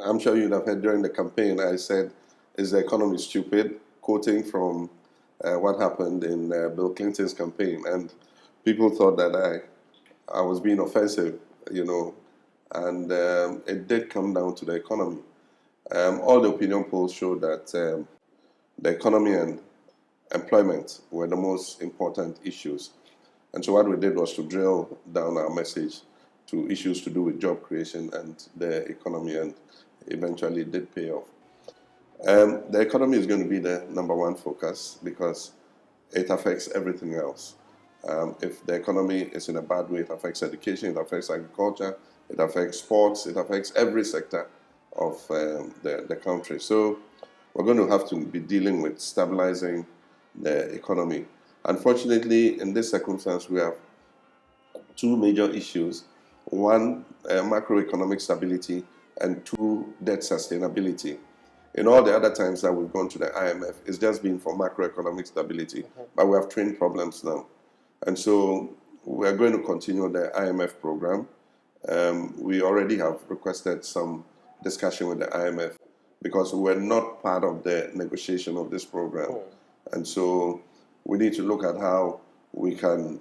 I'm sure you'd have heard during the campaign, I said, is the economy stupid? Quoting from what happened in Bill Clinton's campaign. And people thought that I was being offensive, and it did come down to the economy. All the opinion polls showed that the economy and employment were the most important issues. And so what we did was to drill down our message to issues to do with job creation and the economy, and eventually it did pay off. The economy is going to be the number one focus because it affects everything else. If the economy is in a bad way, it affects education, it affects agriculture, it affects sports, it affects every sector of the country. So we're going to have to be dealing with stabilizing the economy. Unfortunately, in this circumstance, we have two major issues. One, macroeconomic stability, and two, debt sustainability. In all the other times that we've gone to the IMF, it's just been for macroeconomic stability, but we have twin problems now. And so we're going to continue the IMF program. We already have requested some discussion with the IMF because we're not part of the negotiation of this program. And so we need to look at how we can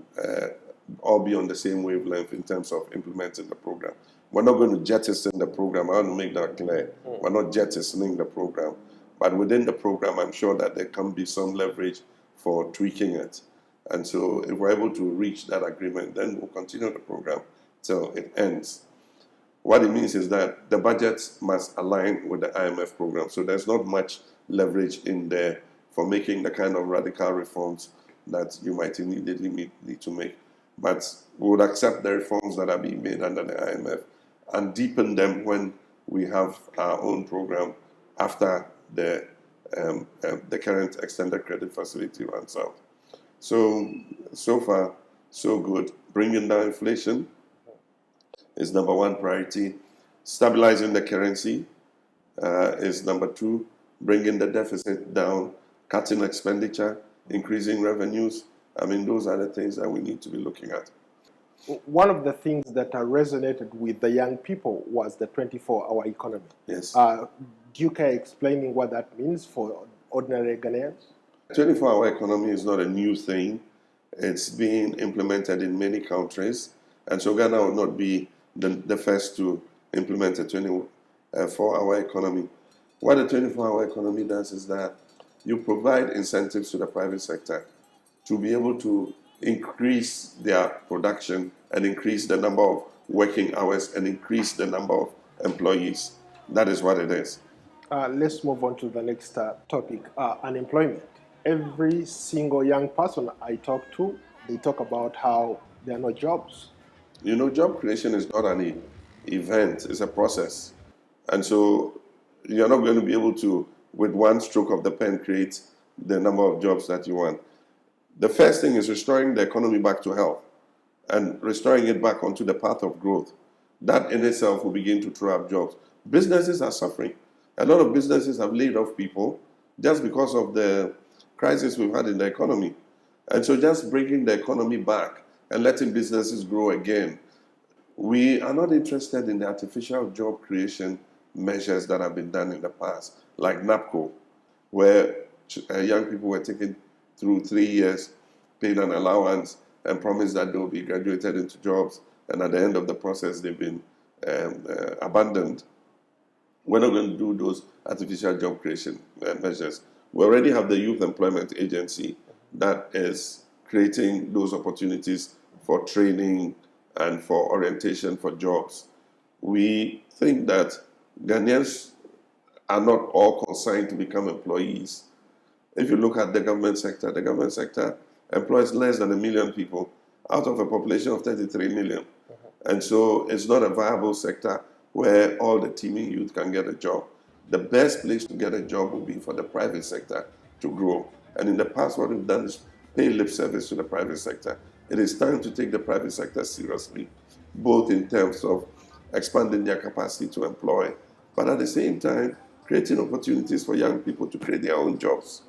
all be on the same wavelength in terms of implementing the program. We're not going to jettison the program. I want to make that clear. We're not jettisoning the program. But within the program, I'm sure that there can be some leverage for tweaking it. And so if we're able to reach that agreement, then we'll continue the program till it ends. What it means is that the budgets must align with the IMF program. So there's not much leverage in there for making the kind of radical reforms that you might immediately need to make. But we would accept the reforms that are being made under the IMF and deepen them when we have our own program after the current extended credit facility runs out. So far, so good. Bringing down inflation is number one priority. Stabilizing the currency is number two. Bringing the deficit down, cutting expenditure, increasing revenues. I mean, those are the things that we need to be looking at. One of the things that resonated with the young people was the 24-hour economy. Yes. Do you care explaining what that means for ordinary Ghanaians? 24-hour economy is not a new thing. It's being implemented in many countries. And so Ghana will not be the first to implement a 24-hour economy. What a 24-hour economy does is that you provide incentives to the private sector to be able to increase their production and increase the number of working hours and increase the number of employees. That is what it is. Let's move on to the next topic, unemployment. Every single young person I talk to, they talk about how there are no jobs. You know, job creation is not an event, it's a process. And so you're not going to be able to, with one stroke of the pen, create the number of jobs that you want. The first thing is restoring the economy back to health and restoring it back onto the path of growth. That in itself will begin to throw up jobs. Businesses are suffering. A lot of businesses have laid off people just because of the crisis we've had in the economy. And so just bringing the economy back and letting businesses grow again. We are not interested in the artificial job creation measures that have been done in the past, like NAPCO, where young people were taken through 3 years, paid an allowance, and promised that they'll be graduated into jobs, and at the end of the process, they've been abandoned. We're not going to do those artificial job creation measures. We already have the Youth Employment Agency that is creating those opportunities for training and for orientation for jobs. We think that Ghanaians are not all consigned to become employees. If you look at the government sector employs less than 1 million people out of a population of 33 million. And so it's not a viable sector where all the teeming youth can get a job. The best place to get a job would be for the private sector to grow. And in the past, what we've done is pay lip service to the private sector. It is time to take the private sector seriously, both in terms of expanding their capacity to employ, but at the same time, creating opportunities for young people to create their own jobs.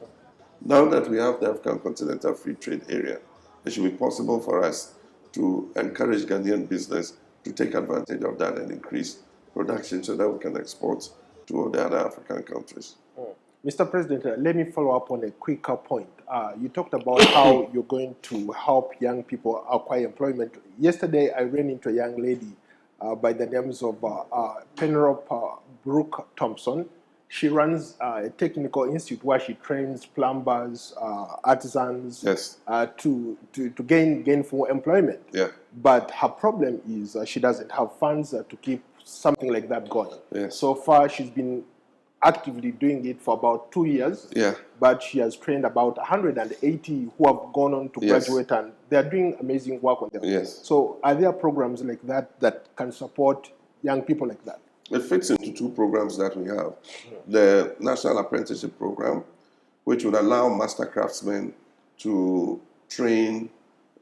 Now that we have the African Continental Free Trade Area, it should be possible for us to encourage Ghanaian business to take advantage of that and increase production so that we can export to the other African countries. Mr. President, let me follow up on a quicker point. You talked about how you're going to help young people acquire employment. Yesterday, I ran into a young lady by the names of Penelope Brooke Thompson. She runs a technical institute where she trains plumbers, artisans Yes. To gain gainful employment. Yeah. But her problem is she doesn't have funds to keep something like that going. Yes. So far, she's been actively doing it for about 2 years. Yeah. But she has trained about 180 who have gone on to graduate, and they're doing amazing work on them. Yes. So are there programs like that that can support young people like that? It fits into two programs that we have. The National Apprenticeship Program, which would allow master craftsmen to train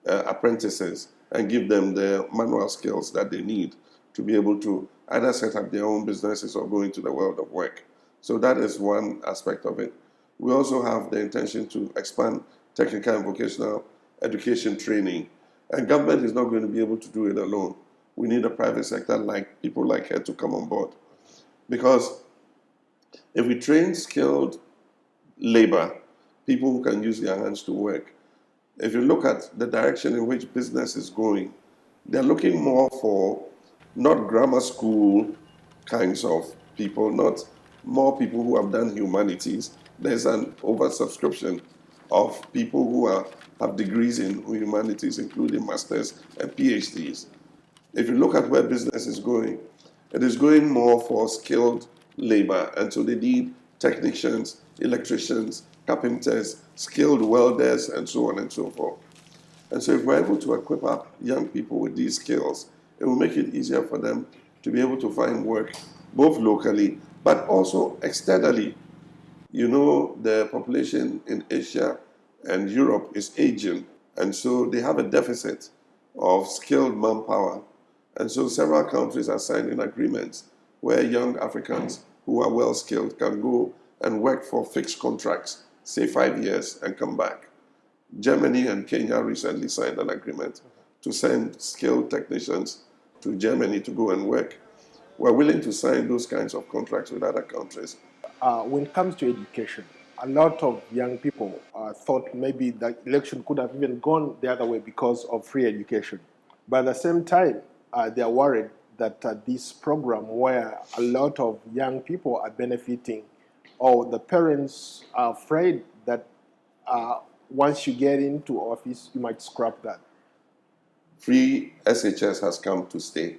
apprentices and give them the manual skills that they need to be able to either set up their own businesses or go into the world of work. So that is one aspect of it. We also have the intention to expand technical and vocational education training. And government is not going to be able to do it alone. We need a private sector like people like her to come on board. Because if we train skilled labor, people who can use their hands to work, if you look at the direction in which business is going, they're looking more for not grammar school kinds of people, not more people who have done humanities. There's an oversubscription of people who have degrees in humanities, including masters and PhDs. If you look at where business is going, it is going more for skilled labor. And so they need technicians, electricians, carpenters, skilled welders, and so on and so forth. And so if we're able to equip our young people with these skills, it will make it easier for them to be able to find work, both locally, but also externally. You know, the population in Asia and Europe is aging, and so they have a deficit of skilled manpower. And so several countries are signing agreements where young Africans who are well skilled can go and work for fixed contracts, say 5 years, and come back. Germany and Kenya recently signed an agreement to send skilled technicians to Germany to go and work. We're willing to sign those kinds of contracts with other countries. When it comes to education, a lot of young people thought maybe the election could have even gone the other way because of free education. But at the same time, they are worried that this program where a lot of young people are benefiting, or the parents are afraid that once you get into office, you might scrap that. Free SHS has come to stay,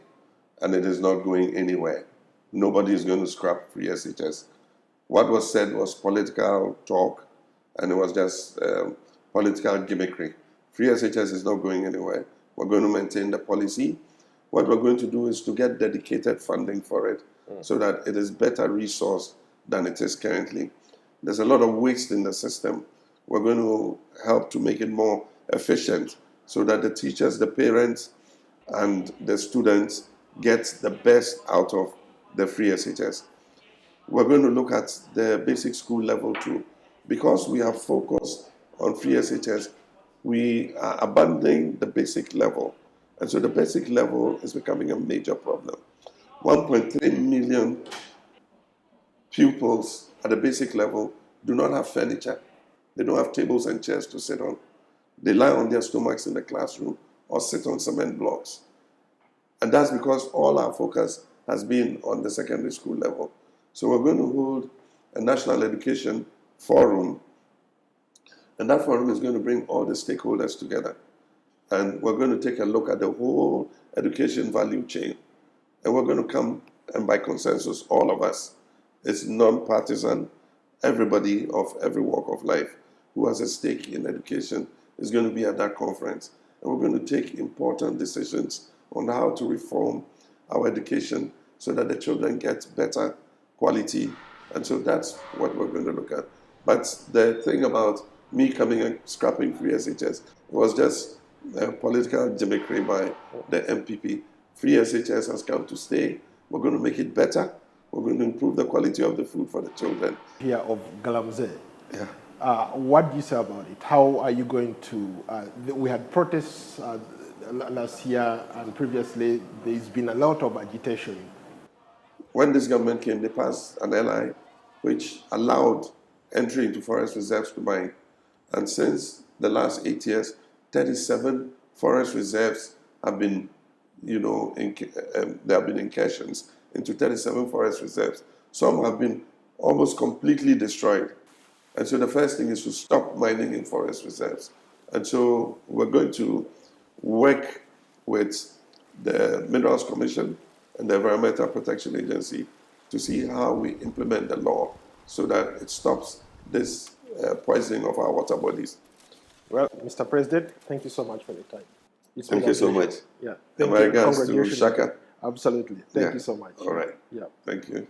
and it is not going anywhere. Nobody is going to scrap free SHS. What was said was political talk, and it was just political gimmickry. Free SHS is not going anywhere. We're going to maintain the policy. What we're going to do is to get dedicated funding for it so that it is better resourced than it is currently. There's a lot of waste in the system. We're going to help to make it more efficient so that the teachers, the parents, and the students get the best out of the free SHS. We're going to look at the basic school level too. Because we have focused on free SHS, we are abandoning the basic level. And so the basic level is becoming a major problem. 1.3 million pupils at the basic level do not have furniture. They don't have tables and chairs to sit on. They lie on their stomachs in the classroom or sit on cement blocks. And that's because all our focus has been on the secondary school level. So we're going to hold a national education forum, and that forum is going to bring all the stakeholders together. And we're going to take a look at the whole education value chain. And we're going to come, and by consensus, all of us, it's non-partisan, everybody of every walk of life who has a stake in education is going to be at that conference. And we're going to take important decisions on how to reform our education so that the children get better quality. And so that's what we're going to look at. But the thing about me coming and scrapping free SHS was just political gimmickry by the MPP. Free SHS has come to stay. We're going to make it better. We're going to improve the quality of the food for the children. Here of galamsey. Yeah. What do you say about it? How are you going to... we had protests last year, and previously there's been a lot of agitation. when this government came, they passed an LI which allowed entry into forest reserves to mine. And since the last 8 years, 37 forest reserves have been, there have been incursions into 37 forest reserves. Some have been almost completely destroyed. And so the first thing is to stop mining in forest reserves. And so we're going to work with the Minerals Commission and the Environmental Protection Agency to see how we implement the law so that it stops this poisoning of our water bodies. Well, Mr. President, thank you so much for your time. Thank you so much. Yeah. And my regards to Shaka. Absolutely. Thank you so much. All right. Yeah. Thank you.